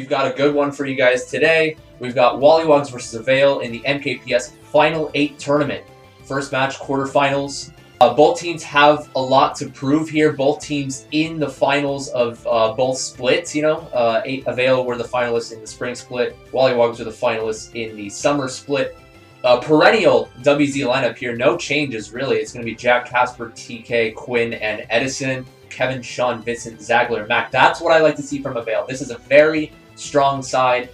we've got a good one for you guys today. We've got WollywogZ versus Avail in the MKPS Final 8 tournament. First match, quarterfinals. Both teams have a lot to prove here. Both teams in the finals of both splits, you know. Avail were the finalists in the spring split. WollywogZ were the finalists in the summer split. Perennial WZ lineup here. No changes, really. It's going to be Jack, Casper, TK, Quinn, and Edison. Kevin, Sean, Vincent, Zagler, Mac. That's what I like to see from Avail. This is a very strong side.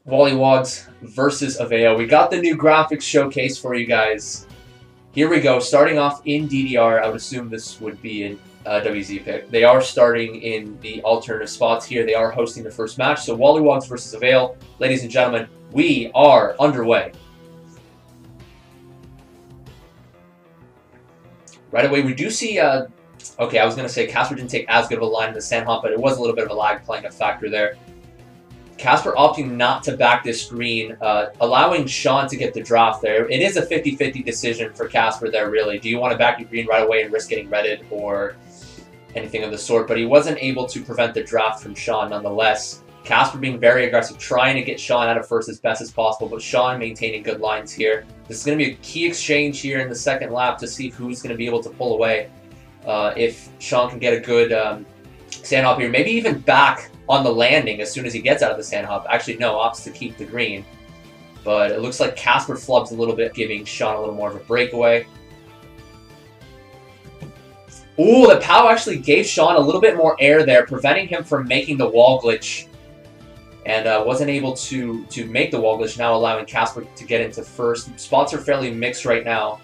WollywogZ versus Avail. We got the new graphics showcase for you guys. Here we go. Starting off in DDR. I would assume this would be an WZ pick. They are starting in the alternative spots here. They are hosting the first match. So WollywogZ versus Avail. Ladies and gentlemen, we are underway. Right away, we do see... okay, I was going to say Casper didn't take as good of a line in the sandhop, but it was a little bit of a lag playing a factor there. Casper opting not to back this screen, allowing Sean to get the draft there. It is a 50-50 decision for Casper there, really. Do you want to back your green right away and risk getting redded or anything of the sort? But he wasn't able to prevent the draft from Sean nonetheless. Casper being very aggressive, trying to get Sean out of first as best as possible, but Sean maintaining good lines here. This is going to be a key exchange here in the second lap to see who's going to be able to pull away. If Sean can get a good sandhop here, maybe even back on the landing as soon as he gets out of the sandhop. Actually, no, opts to keep the green. But it looks like Casper flubs a little bit, giving Sean a little more of a breakaway. Ooh, the POW actually gave Sean a little bit more air there, preventing him from making the wall glitch. And wasn't able to make the wall glitch, now allowing Casper to get into first. Spots are fairly mixed right now.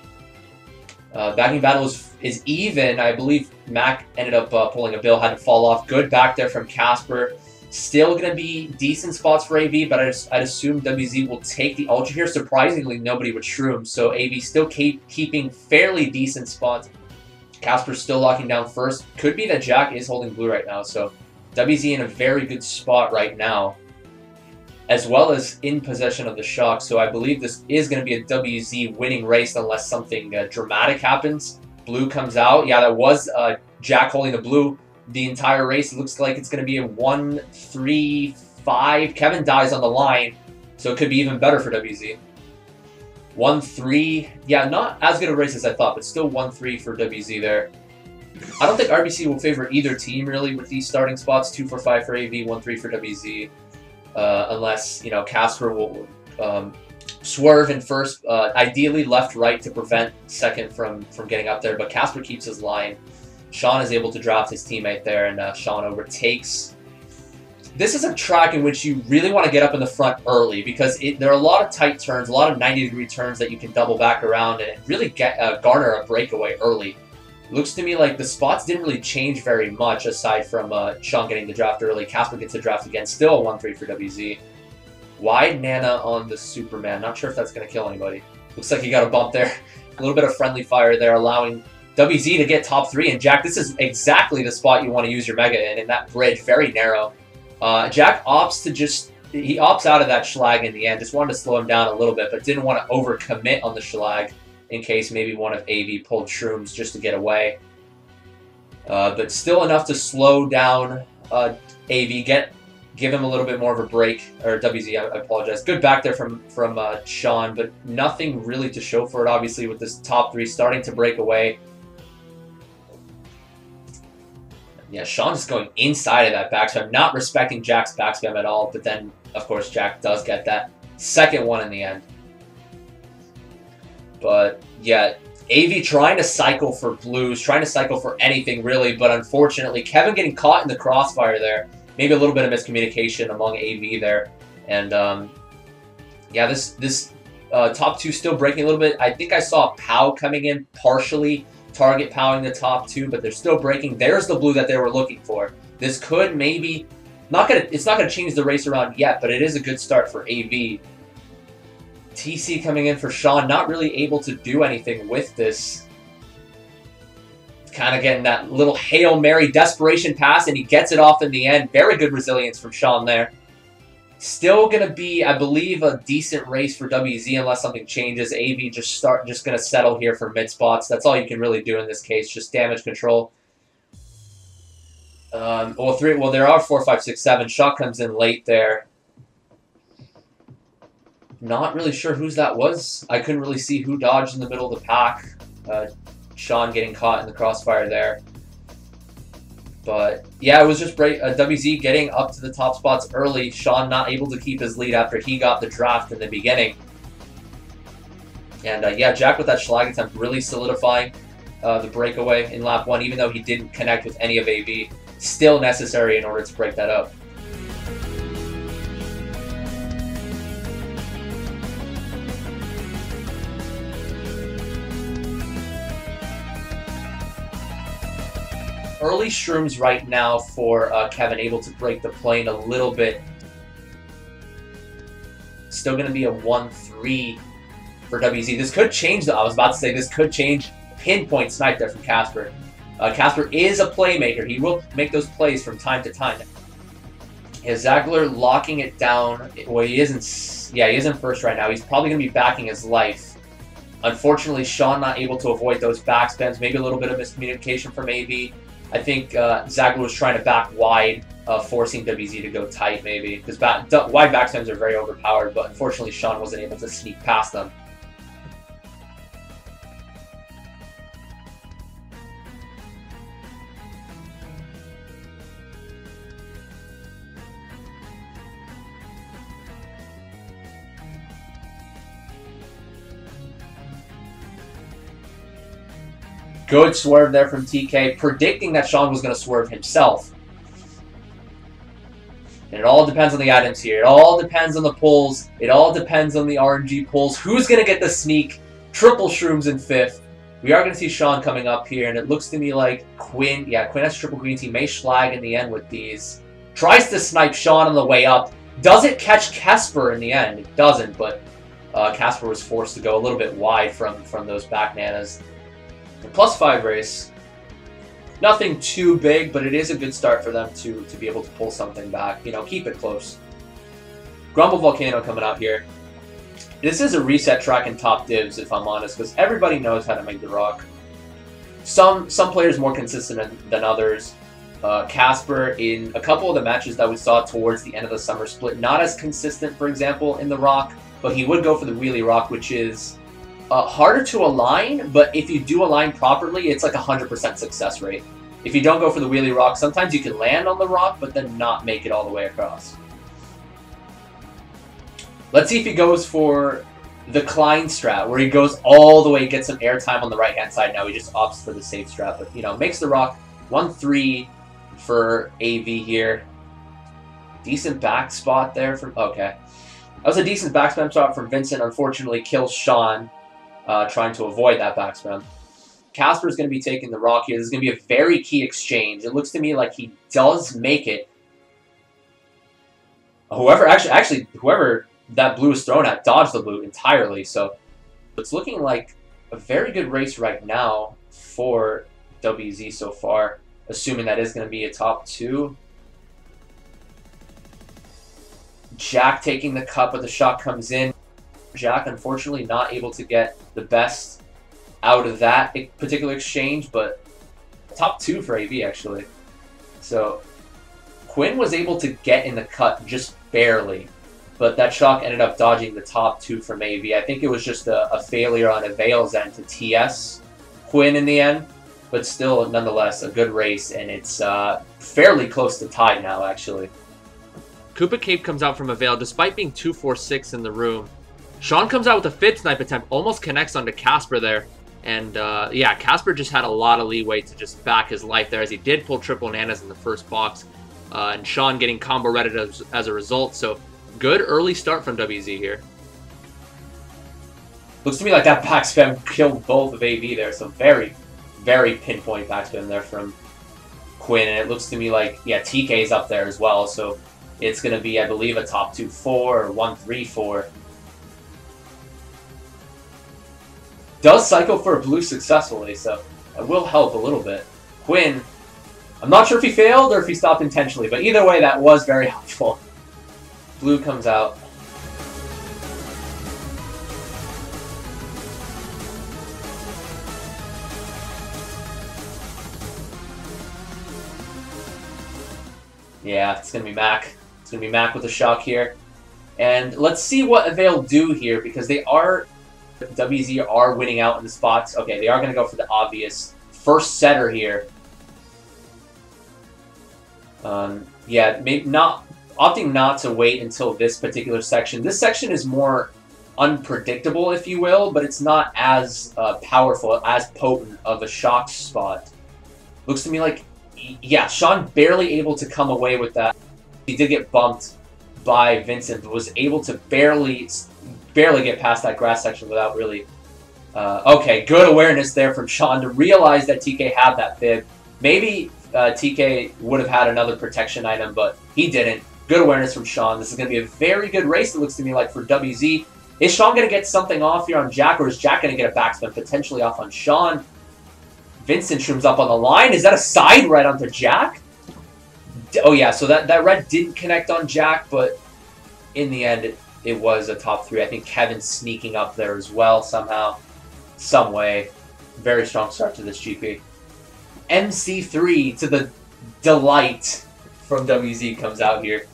Backing battle is even. I believe Mac ended up pulling a bill, had to fall off. Good back there from Casper. Still going to be decent spots for AV, but I'd assume WZ will take the Ultra here. Surprisingly, nobody would shroom, so AV still keeping fairly decent spots. Casper's still locking down first. Could be that Jack is holding blue right now, so WZ in a very good spot right now, as well as in possession of the shock. So I believe this is going to be a WZ winning race unless something dramatic happens. Blue comes out. Yeah, that was Jack holding the blue the entire race. It looks like it's going to be a 1-3-5. Kevin dies on the line, so it could be even better for WZ. 1-3. Yeah, not as good a race as I thought, but still 1-3 for WZ there. I don't think RBC will favor either team, really, with these starting spots. 2-4-5 for AV, 1-3 for WZ. Unless, you know, Casper will swerve in first, ideally left-right to prevent second from getting up there, but Casper keeps his line. Sean is able to draft his teammate there, and Sean overtakes. This is a track in which you really want to get up in the front early, because there are a lot of tight turns, a lot of 90-degree turns that you can double back around and really garner a breakaway early. Looks to me like the spots didn't really change very much aside from Sean getting the draft early. Casper gets the draft again. Still a 1-3 for WZ. Wide Nana on the Superman. Not sure if that's going to kill anybody. Looks like he got a bump there. A little bit of friendly fire there, allowing WZ to get top 3. And Jack, this is exactly the spot you want to use your Mega in that bridge. Very narrow. Jack opts to he opts out of that schlag in the end. Just wanted to slow him down a little bit, but didn't want to overcommit on the schlag, in case maybe one of AV pulled shrooms just to get away. But still enough to slow down AV, give him a little bit more of a break, or WZ, I apologize. Good back there from Sean, but nothing really to show for it, obviously, with this top 3 starting to break away. Yeah, Sean is going inside of that backspam, not respecting Jack's backspam at all, but then, of course, Jack does get that second one in the end. But, yeah, AV trying to cycle for blues, trying to cycle for anything, really. But unfortunately, Kevin getting caught in the crossfire there. Maybe a little bit of miscommunication among AV there. And, yeah, this top 2 still breaking a little bit. I think I saw POW coming in, partially target POWing the top 2, but they're still breaking. There's the blue that they were looking for. This could maybe... it's not going to change the race around yet, but it is a good start for AV. TC coming in for Sean, not really able to do anything with this. Kind of getting that little Hail Mary desperation pass, and he gets it off in the end. Very good resilience from Sean there. Still going to be, I believe, a decent race for WZ unless something changes. AV just going to settle here for mid spots. That's all you can really do in this case, just damage control. Well, there are 4, 5, 6, 7. Shot comes in late there. Not really sure whose that was. I couldn't really see who dodged in the middle of the pack. Sean getting caught in the crossfire there. But yeah, it was just WZ getting up to the top spots early. Sean not able to keep his lead after he got the draft in the beginning. And yeah, Jack with that schlag attempt really solidifying the breakaway in lap 1, even though he didn't connect with any of AV. Still necessary in order to break that up. Early shrooms right now for Kevin, able to break the plane a little bit. Still going to be a 1-3 for WZ. This could change, though. I was about to say this could change. Pinpoint snipe there from Casper. Casper is a playmaker. He will make those plays from time to time. Zagler locking it down. Well, he isn't. Yeah, he isn't first right now. He's probably going to be backing his life. Unfortunately, Sean not able to avoid those backspins. Maybe a little bit of miscommunication from AV. I think Zagler was trying to back wide, forcing WZ to go tight, maybe. Because wide backspins are very overpowered, but unfortunately Sean wasn't able to sneak past them. Good swerve there from TK, predicting that Sean was going to swerve himself. And it all depends on the items here. It all depends on the pulls. It all depends on the RNG pulls. Who's going to get the sneak? Triple shrooms in 5th. We are going to see Sean coming up here, and it looks to me like Quinn. Yeah, Quinn has triple greens. He may schlag in the end with these. Tries to snipe Sean on the way up. Does it catch Casper in the end? It doesn't, but Casper was forced to go a little bit wide from those back nanas. +5 race. Nothing too big, but it is a good start for them to be able to pull something back. You know, keep it close. Grumble Volcano coming out here. This is a reset track in top divs, if I'm honest, because everybody knows how to make the rock. Some players more consistent than others. Casper, in a couple of the matches that we saw towards the end of the summer split, not as consistent, for example, in the rock, but he would go for the wheelie rock, which is harder to align, but if you do align properly, it's like 100% success rate. If you don't go for the wheelie rock, sometimes you can land on the rock, but then not make it all the way across. Let's see if he goes for the Klein strat, where he goes all the way, gets some airtime on the right-hand side. Now he just opts for the safe strat, but, you know, makes the rock 1-3 for AV here. Decent back spot there from... Okay. That was a decent backspam shot from Vincent. Unfortunately, kills Sean. Trying to avoid that backspam. Casper's going to be taking the rock here. This is going to be a very key exchange. It looks to me like he does make it. Whoever that blue is thrown at dodged the blue entirely. So it's looking like a very good race right now for WZ so far. Assuming that is going to be a top 2. Jack taking the cut, but the shot comes in. Jack, unfortunately, not able to get the best out of that particular exchange, but top 2 for AV, actually. So, Quinn was able to get in the cut just barely, but that shock ended up dodging the top 2 from AV. I think it was just a failure on Avail's end to TS Quinn in the end, but still, nonetheless, a good race, and it's fairly close to tied now, actually. Koopa Cape comes out from Avail, despite being 2-4-6 in the room. Sean comes out with a fib snipe attempt, almost connects onto Casper there. And yeah, Casper just had a lot of leeway to just back his life there, as he did pull triple nanas in the first box. And Sean getting combo redded as a result. So good early start from WZ here. Looks to me like that backspam killed both of AV there. So very, very pinpoint backspam there from Quinn. And it looks to me like, yeah, TK's up there as well. So it's going to be, I believe, a top 2-4 or 1-3-4. Does cycle for a blue successfully, so it will help a little bit. Quinn, I'm not sure if he failed or if he stopped intentionally, but either way, that was very helpful. Blue comes out. Yeah, it's going to be Mac. It's going to be Mac with a shock here. And let's see what Avail do here, because WZ are winning out in the spots. Okay, they are going to go for the obvious first setter here. Yeah, maybe opting not to wait until this particular section. This section is more unpredictable, if you will, but it's not as powerful, as potent of a shock spot. Looks to me like, yeah, Sean barely able to come away with that. He did get bumped by Vincent, but was able to barely get past that grass section without really... okay, good awareness there from Sean to realize that TK had that fib. Maybe TK would have had another protection item, but he didn't. Good awareness from Sean. This is going to be a very good race, it looks to me like, for WZ. Is Sean going to get something off here on Jack, or is Jack going to get a backspin potentially off on Sean? Vincent trims up on the line. Is that a side red onto Jack? Oh yeah, so that red didn't connect on Jack, but in the end, it was a top 3. I think Kevin sneaking up there as well somehow, some way. Very strong start to this GP. MC3 to the delight from WZ comes out here.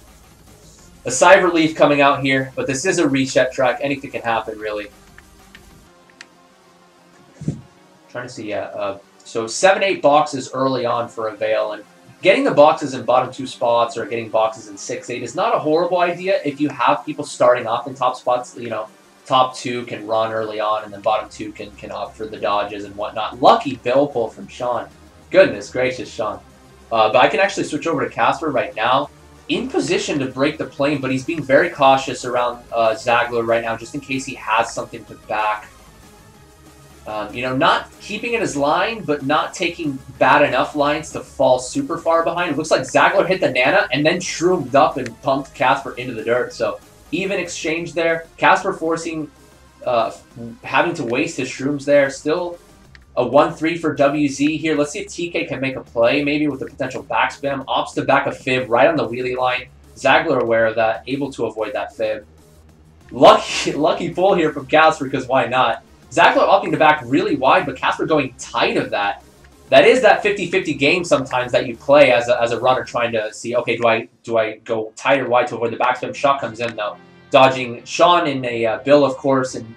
A sigh of relief coming out here, but this is a reset track. Anything can happen, really. Trying to see, yeah. So 7-8 boxes early on for Avail, and getting the boxes in bottom 2 spots or getting boxes in 6-8 is not a horrible idea if you have people starting off in top spots. You know, top 2 can run early on, and then bottom 2 can opt for the dodges and whatnot. Lucky bill pull from Sean. Goodness gracious, Sean. But I can actually switch over to Casper right now. In position to break the plane, but he's being very cautious around Zagler right now, just in case he has something to back. You know, not keeping in his line, but not taking bad enough lines to fall super far behind. It looks like Zagler hit the Nana and then shroomed up and pumped Casper into the dirt. So, even exchange there. Casper forcing, having to waste his shrooms there. Still a 1-3 for WZ here. Let's see if TK can make a play, maybe with a potential backspam. Opts to back a fib right on the wheelie line. Zagler aware of that, able to avoid that fib. Lucky pull here from Casper, because why not? Zagler opting to back really wide, but Casper going tight of that. That is that 50-50 game sometimes that you play as a runner, trying to see, okay, do I go tight or wide to avoid the backspam? Shot comes in, though. Dodging Sean in a Bill, of course, and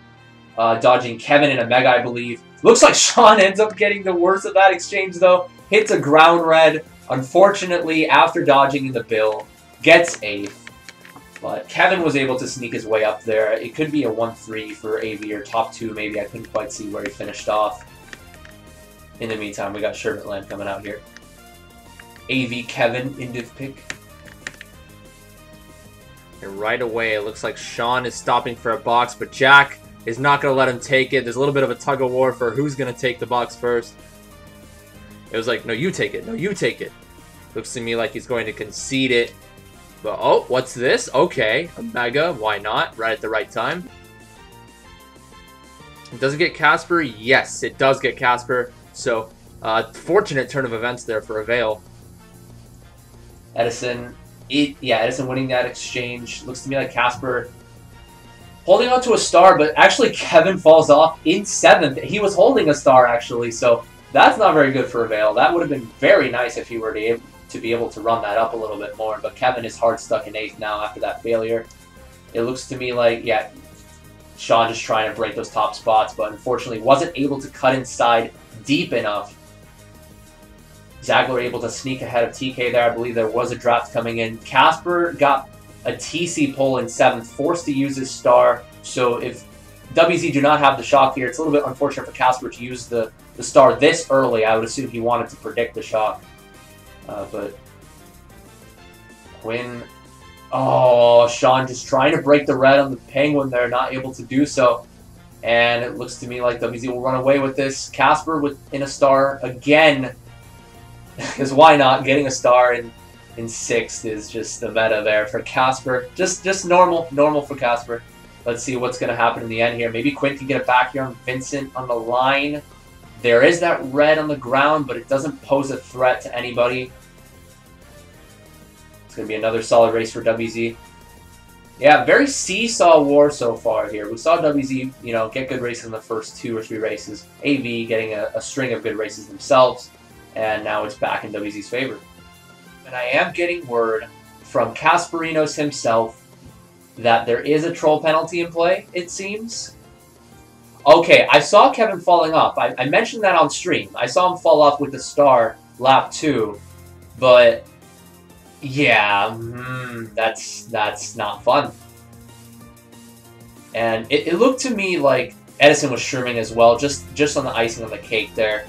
dodging Kevin in a Mega, I believe. Looks like Sean ends up getting the worst of that exchange, though. Hits a ground red, unfortunately, after dodging in the Bill. Gets 8th. But Kevin was able to sneak his way up there. It could be a 1-3 for AV, or top 2 maybe. I couldn't quite see where he finished off. In the meantime, we got Sherbetland coming out here. AV Kevin in div pick. And right away, it looks like Sean is stopping for a box, but Jack is not going to let him take it. There's a little bit of a tug-of-war for who's going to take the box first. It was like, no, you take it. No, you take it. Looks to me like he's going to concede it. But, oh, what's this? Okay, a Mega. Why not? Right at the right time. Does it get Casper? Yes, it does get Casper. So, fortunate turn of events there for Avail. Edison winning that exchange. Looks to me like Casper holding on to a star, but actually Kevin falls off in 7th. He was holding a star, actually, so that's not very good for Avail. That would have been very nice if he were to be able to run that up a little bit more, but Kevin is hard stuck in 8th now after that failure. It looks to me like, yeah, Sean just trying to break those top spots, but unfortunately wasn't able to cut inside deep enough. Zagler able to sneak ahead of TK there. I believe there was a draft coming in. Casper got a TC pull in 7th, forced to use his star. So if WZ do not have the shock here, it's a little bit unfortunate for Casper to use the star this early. I would assume he wanted to predict the shock. But Quinn... Oh, Sean just trying to break the red on the Penguin there, not able to do so. And it looks to me like WZ will run away with this. Casper in a star again. Because why not? Getting a star in 6th is just the meta there for Casper. Just normal for Casper. Let's see what's going to happen in the end here. Maybe Quinn can get it back here on Vincent on the line. There is that red on the ground, but it doesn't pose a threat to anybody. It's going to be another solid race for WZ. Yeah, very seesaw war so far here. We saw WZ, you know, get good races in the first 2 or 3 races. AV getting a string of good races themselves. And now it's back in WZ's favor. And I am getting word from Casperinos himself that there is a troll penalty in play, it seems. Okay, I saw Kevin falling off. I mentioned that on stream. I saw him fall off with the star lap 2, but yeah, that's not fun. And it looked to me like Edison was shrooming as well, just on the icing on the cake there.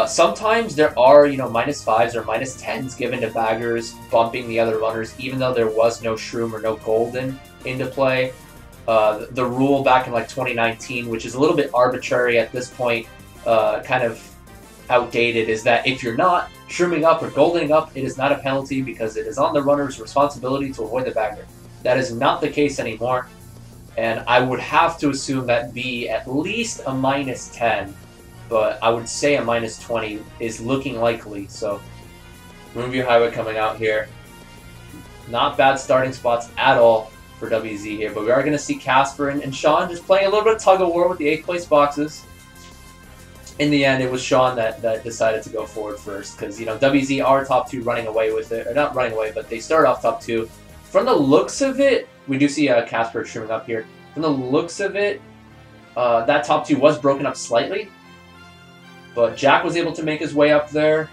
Sometimes there are, you know, -5s or -10s given to baggers, bumping the other runners, even though there was no shroom or no golden into play. The rule back in like 2019, which is a little bit arbitrary at this point, kind of outdated, is that if you're not shrooming up or goldening up, it is not a penalty because it is on the runner's responsibility to avoid the bagger. That is not the case anymore, and I would have to assume that be at least a -10, but I would say a -20 is looking likely. So, Moonview Highway coming out here. Not bad starting spots at all for WZ here, but we are going to see Casper and Sean just playing a little bit of tug-of-war with the 8th place boxes. In the end, it was Sean that decided to go forward first, because, you know, WZ are top 2 running away with it, or not running away, but they started off top 2. From the looks of it, we do see Casper trimming up here. From the looks of it, that top 2 was broken up slightly, but Jack was able to make his way up there.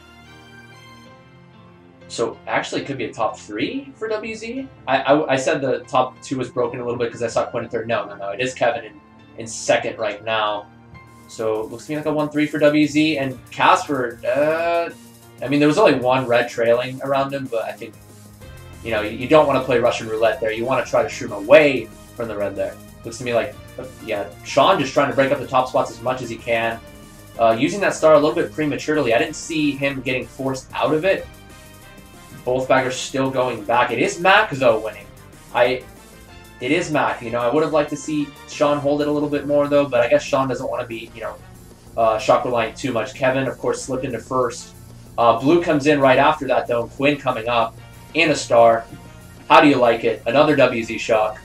So actually, it could be a top 3 for WZ. I said the top 2 was broken a little bit because I saw Quinn in 3rd. No. It is Kevin in 2nd right now. So it looks to me like a 1-3 for WZ. And Casper, I mean, there was only one red trailing around him, but I think, you know, you don't want to play Russian roulette there. You want to try to shroom away from the red there. Looks to me like, yeah, Sean just trying to break up the top spots as much as he can. Using that star a little bit prematurely. I didn't see him getting forced out of it. Both baggers still going back. It is Mac, though, winning. It is Mac. You know, I would have liked to see Sean hold it a little bit more, though, but I guess Sean doesn't want to be, you know, shock reliant too much. Kevin, of course, slipped into 1st. Blue comes in right after that, though. Quinn coming up in a star. How do you like it? Another WZ shock.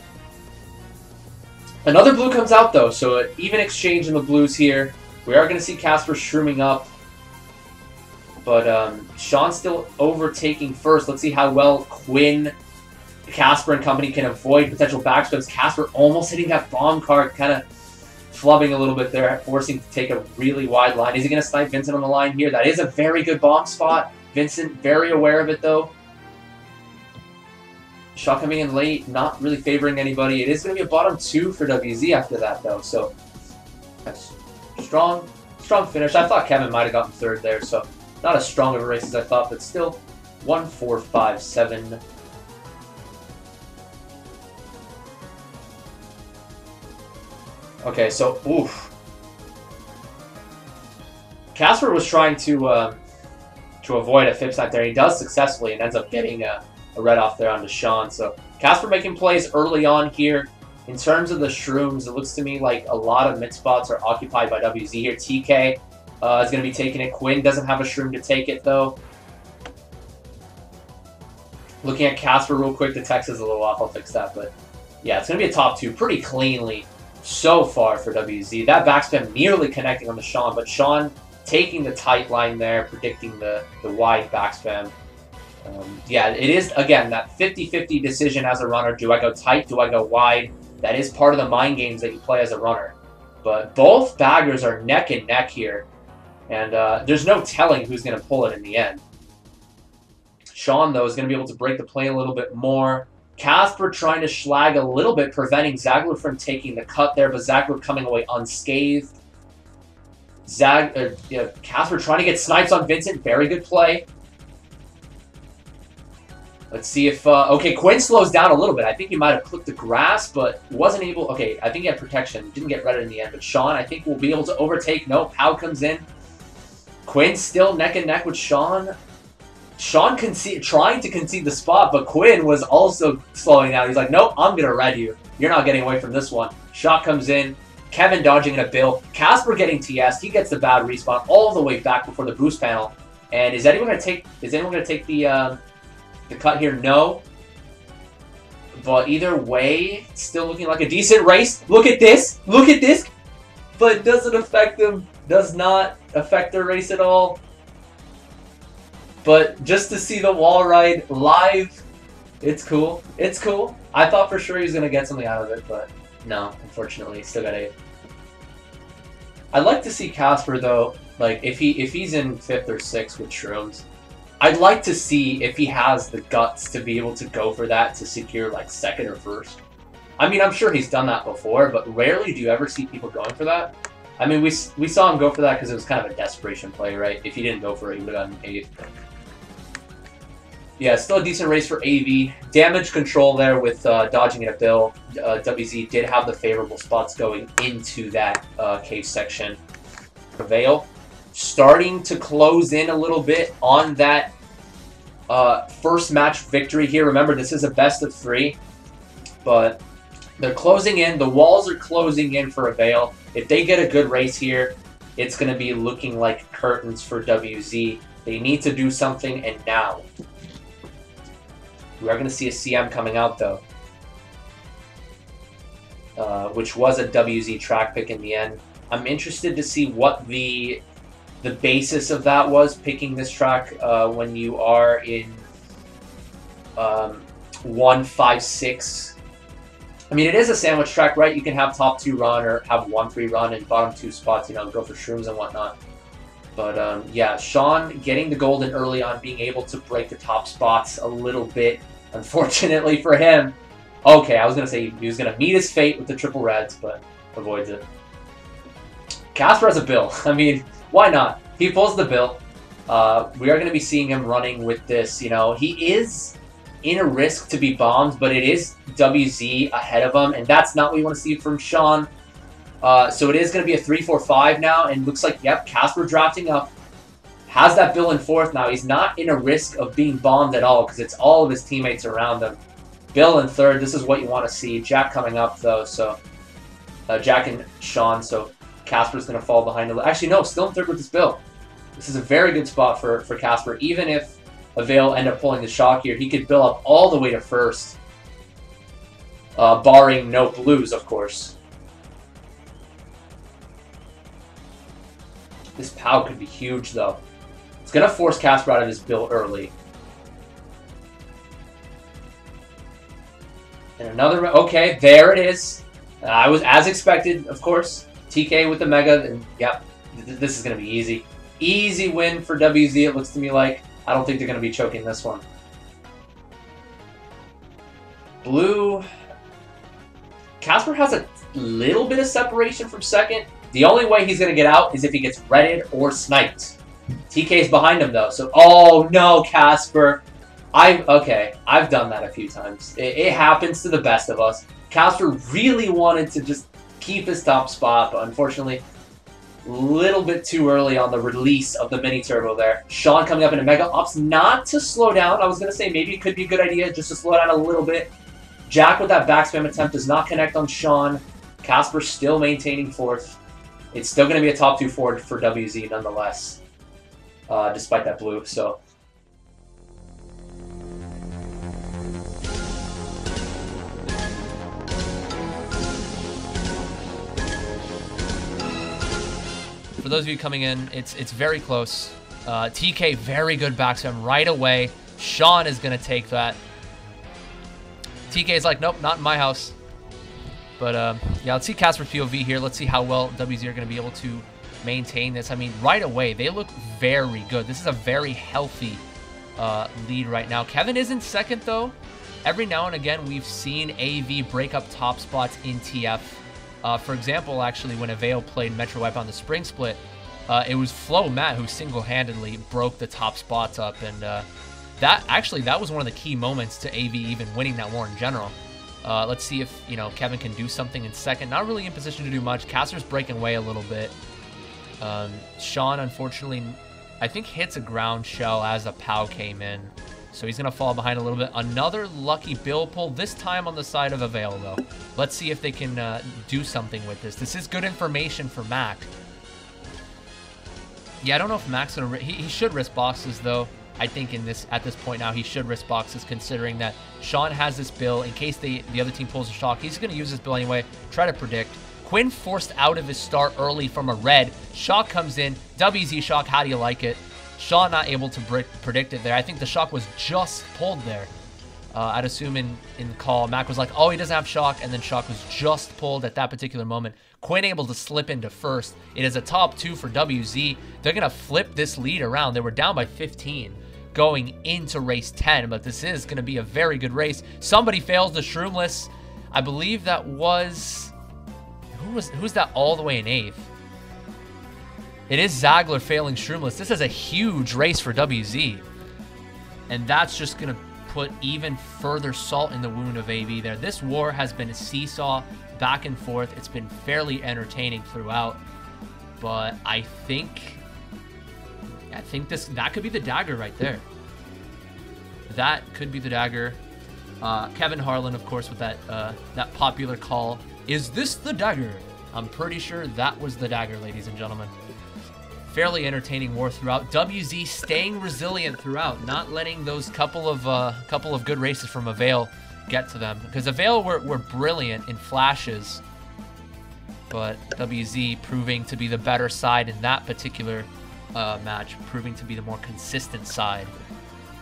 Another blue comes out, though, so an even exchange in the blues here. We are going to see Casper shrooming up. But Sean's still overtaking 1st. Let's see how well Quinn, Casper, and company can avoid potential backspins. Casper almost hitting that bomb cart, kind of flubbing a little bit there, forcing to take a really wide line. Is he going to snipe Vincent on the line here? That is a very good bomb spot. Vincent very aware of it, though. Shaw coming in late, not really favoring anybody. It is going to be a bottom 2 for WZ after that, though. So, that's strong finish. I thought Kevin might have gotten 3rd there, so not as strong of a race as I thought, but still 1, 4, 5, 7. Okay, so, oof. Casper was trying to avoid a fib snipe there. He does successfully and ends up getting a red off there onto Sean. So, Casper making plays early on here. In terms of the shrooms, it looks to me like a lot of mid spots are occupied by WZ here. TK is going to be taking it. Quinn doesn't have a shroom to take it, though. Looking at Casper real quick, the text is a little off. I'll fix that. But, yeah, it's going to be a top 2 pretty cleanly so far for WZ. That backspin nearly connecting on the Sean, but Sean taking the tight line there, predicting the wide backspin. Yeah, it is, again, that 50-50 decision as a runner. Do I go tight? Do I go wide? That is part of the mind games that you play as a runner. But both baggers are neck and neck here. And there's no telling who's going to pull it in the end. Sean, though, is going to be able to break the plane a little bit more. Casper trying to schlag a little bit, preventing Zagler from taking the cut there, but Zagler coming away unscathed. Casper trying to get snipes on Vincent. Very good play. Let's see if... okay, Quinn slows down a little bit. I think he might have clipped the grass, but wasn't able... Okay, I think he had protection. Didn't get redded in the end. But Sean, I think, will be able to overtake. Nope, Howe comes in. Quinn still neck and neck with Sean. Sean trying to concede the spot, but Quinn was also slowing down. He's like, nope, I'm going to red you. You're not getting away from this one. Shot comes in. Kevin dodging in a bill. Casper getting TS. He gets the bad respawn all the way back before the boost panel. And is anyone going to take... Is anyone going to take the cut here? No. But either way, it's still looking like a decent race. Look at this. Look at this. But it doesn't affect them. Does not affect their race at all. But just to see the wall ride live It's cool. It's cool. I thought for sure he was going to get something out of it, but no, unfortunately, still got 8. I'd like to see Casper, though, like, if he's in 5th or 6th with Shrooms, I'd like to see if he has the guts to be able to go for that to secure, like, 2nd or 1st. I mean, I'm sure he's done that before, but rarely do you ever see people going for that. I mean, we saw him go for that because it was kind of a desperation play, right? If he didn't go for it, he would have gotten 8th. Yeah, still a decent race for AV. Damage control there with dodging at Bill. WZ did have the favorable spots going into that cave section. Avail starting to close in a little bit on that first match victory here. Remember, this is a best of 3, but they're closing in. The walls are closing in for Avail. If they get a good race here, it's going to be looking like curtains for WZ. They need to do something, and now. We are going to see a CM coming out, though, which was a WZ track pick in the end. I'm interested to see what the basis of that was, picking this track when you are in 1, 5, 6. I mean, it is a sandwich track, right? You can have top 2 run or have 1, 3 run and bottom 2 spots, you know, go for Shrooms and whatnot. But, yeah, Sean getting the golden early on, being able to break the top spots a little bit. Unfortunately for him. Okay, I was going to say he was going to meet his fate with the triple reds, but avoids it. Casper has a bill. I mean, why not? He pulls the bill. We are going to be seeing him running with this. You know, he is in a risk to be bombed, but it is WZ ahead of him, and that's not what we want to see from Sean. So it is going to be a 3-4-5 now, and looks like, yep, Casper drafting up. Has that Bill in 4th now. He's not in a risk of being bombed at all because it's all of his teammates around him. Bill in 3rd. This is what you want to see. Jack coming up, though, so Jack and Sean, so Casper's going to fall behind. Actually, no, still in 3rd with this Bill. This is a very good spot for Casper. Even if Avail end up pulling the shock here, he could Bill up all the way to 1st. Barring no blues, of course. This POW could be huge, though. It's going to force Casper out of his Bill early. And another... Okay, there it is. I was as expected, of course. TK with the Mega. And, yep, this is going to be easy. Easy win for WZ, it looks to me like. I don't think they're going to be choking this one. Blue... Casper has a little bit of separation from 2nd. The only way he's going to get out is if he gets redded or sniped. TK's behind him, though. So, oh, no, Casper. Okay, I've done that a few times. It happens to the best of us. Casper really wanted to just keep his top spot, but unfortunately, a little bit too early on the release of the mini turbo there. Sean coming up in a Mega Ups, not to slow down. I was going to say maybe it could be a good idea just to slow down a little bit. Jack with that back spam attempt does not connect on Sean. Casper still maintaining 4th. It's still going to be a top 2 forward for WZ nonetheless, despite that blue. So, for those of you coming in, it's very close. TK, very good back spam right away. Sean is going to take that. TK is like, nope, not in my house. But, yeah, let's see Casper's POV here. Let's see how well WZ are going to be able to maintain this. I mean, right away, they look very good. This is a very healthy lead right now. Kevin is in 2nd, though. Every now and again, we've seen AV break up top spots in TF. For example, actually, when Avail played Metro Wipe on the Spring Split, it was Flo Matt who single-handedly broke the top spots up. And that was one of the key moments to AV even winning that war in general. Let's see if, you know, Kevin can do something in 2nd. Not really in position to do much. Casper's breaking away a little bit. Sean, unfortunately, I think hits a ground shell as the POW came in. So he's going to fall behind a little bit. Another lucky Bill pull, this time on the side of Avail, though. Let's see if they can do something with this. This is good information for Mac. Yeah, I don't know if Mac's going to... He should risk boxes, though. I think at this point now, he should risk boxes, considering that Sean has this Bill. In case the other team pulls a shock, he's going to use this Bill anyway. Try to predict. Quinn forced out of his start early from a red. Shock comes in. WZ shock, how do you like it? Sean not able to predict it there. I think the shock was just pulled there. I'd assume in call, Mac was like, oh, he doesn't have shock, and then shock was just pulled at that particular moment. Quinn able to slip into first. It is a top 2 for WZ. They're going to flip this lead around. They were down by 15 going into race 10, but this is going to be a very good race. Somebody fails the Shroomless. I believe that was... Who's that all the way in 8th? It is Zagler failing Shroomless. This is a huge race for WZ. And that's just going to put even further salt in the wound of AV there. This war has been a seesaw back and forth. It's been fairly entertaining throughout. But I think that could be the dagger right there. That could be the dagger. Kevin Harlan, of course, with that popular call. Is this the dagger? I'm pretty sure that was the dagger, ladies and gentlemen. Fairly entertaining war throughout. WZ staying resilient throughout, not letting those couple of good races from Avail get to them. Because Avail were brilliant in flashes, but WZ proving to be the better side in that particular match, proving to be the more consistent side.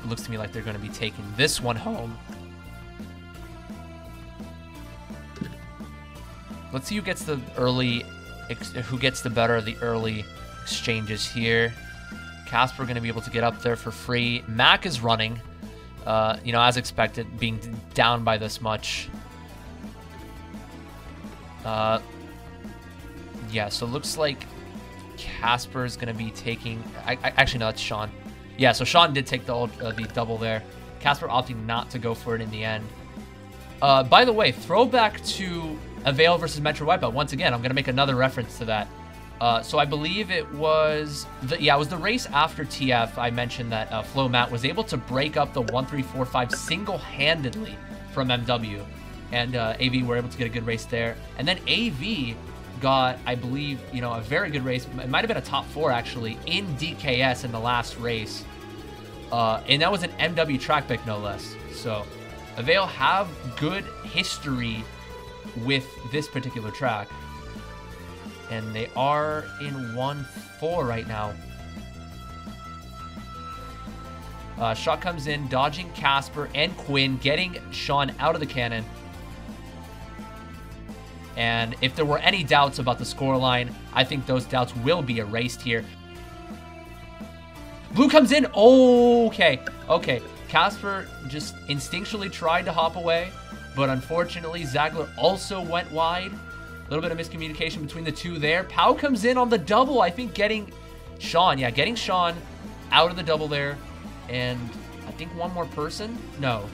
It looks to me like they're going to be taking this one home. Let's see who gets the better of the early exchanges here. Casper going to be able to get up there for free. Mac is running, you know, as expected, being down by this much. Yeah, so it looks like Casper is going to be taking... actually, no, it's Sean. Yeah, so Sean did take the double there. Casper opting not to go for it in the end. By the way, throwback to Avail versus Metro Wipeout. Once again, I'm going to make another reference to that. So I believe it was the race after TF. I mentioned that Flo Matt was able to break up the 1-3-4-5 single-handedly from MW, and AV were able to get a good race there. And then AV got, I believe, you know, a very good race. It might have been a top 4 actually in DKS in the last race, and that was an MW track pick, no less. So Avail have good history with this particular track. And they are in 1-4 right now. Shot comes in, dodging Casper and Quinn, getting Sean out of the cannon. And if there were any doubts about the scoreline, I think those doubts will be erased here. Blue comes in. Okay. Casper just instinctually tried to hop away, but unfortunately, Zagler also went wide. A little bit of miscommunication between the two there. Pau comes in on the double, I think getting Sean. Yeah, getting Sean out of the double there. And I think one more person? No.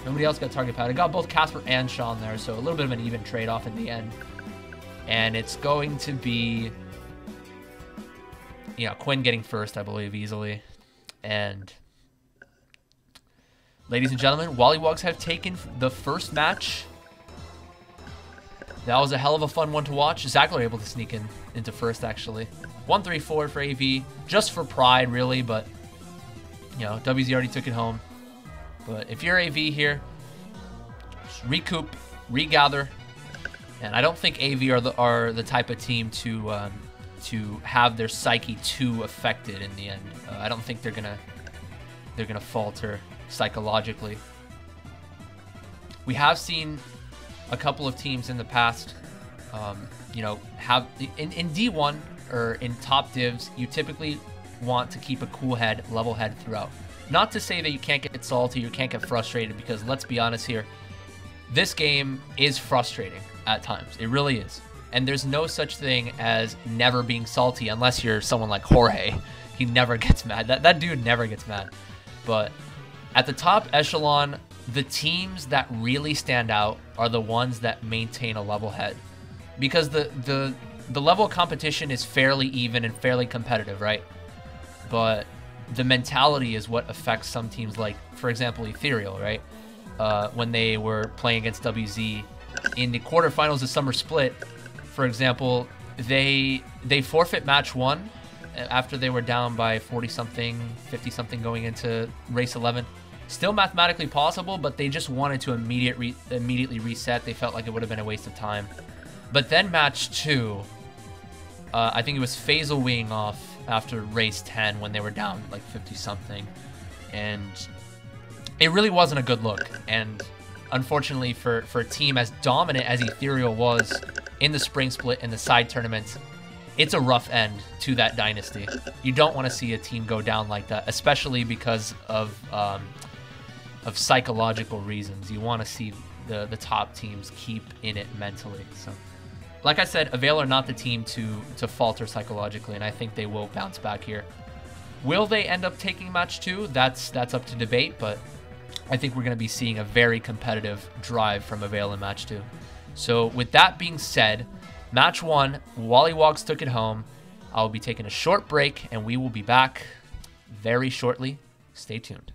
Nobody else got target pad. I got both Casper and Sean there, so a little bit of an even trade-off in the end. And it's going to be, you know, Quinn getting first, I believe, easily. And ladies and gentlemen, WollywogZ have taken the first match. That was a hell of a fun one to watch. Zagler able to sneak into first, actually. 1-3-4 for AV, just for pride, really, but, you know, WZ already took it home. But if you're AV here, just recoup, regather, and I don't think AV are the type of team to have their psyche too affected in the end. I don't think they're gonna falter psychologically. We have seen a couple of teams in the past, you know, have in D1 or in top divs, you typically want to keep a cool head, level head throughout. Not to say that you can't get salty, you can't get frustrated, because let's be honest here, this game is frustrating at times. It really is. And there's no such thing as never being salty unless you're someone like Jorge. He never gets mad. That dude never gets mad. But at the top echelon, the teams that really stand out are the ones that maintain a level head, because the level of competition is fairly even and fairly competitive, right? But the mentality is what affects some teams, like, for example, Ethereal, right? When they were playing against WZ in the quarterfinals of Summer Split, for example, they forfeit match 1 after they were down by 40-something, 50-something going into race 11. Still mathematically possible, but they just wanted to immediately reset. They felt like it would have been a waste of time. But then match 2, I think it was Faisal winging off after race 10 when they were down like 50-something. And it really wasn't a good look. And unfortunately for a team as dominant as Ethereal was in the spring split and the side tournaments, it's a rough end to that dynasty. You don't want to see a team go down like that, especially because of psychological reasons. You want to see the top teams keep in it mentally. So, like I said, Avail are not the team to falter psychologically, and I think they will bounce back here. Will they end up taking match 2? That's up to debate, but I think we're going to be seeing a very competitive drive from Avail in match 2. So with that being said, match 1, WollywogZ took it home. I'll be taking a short break, and we will be back very shortly. Stay tuned.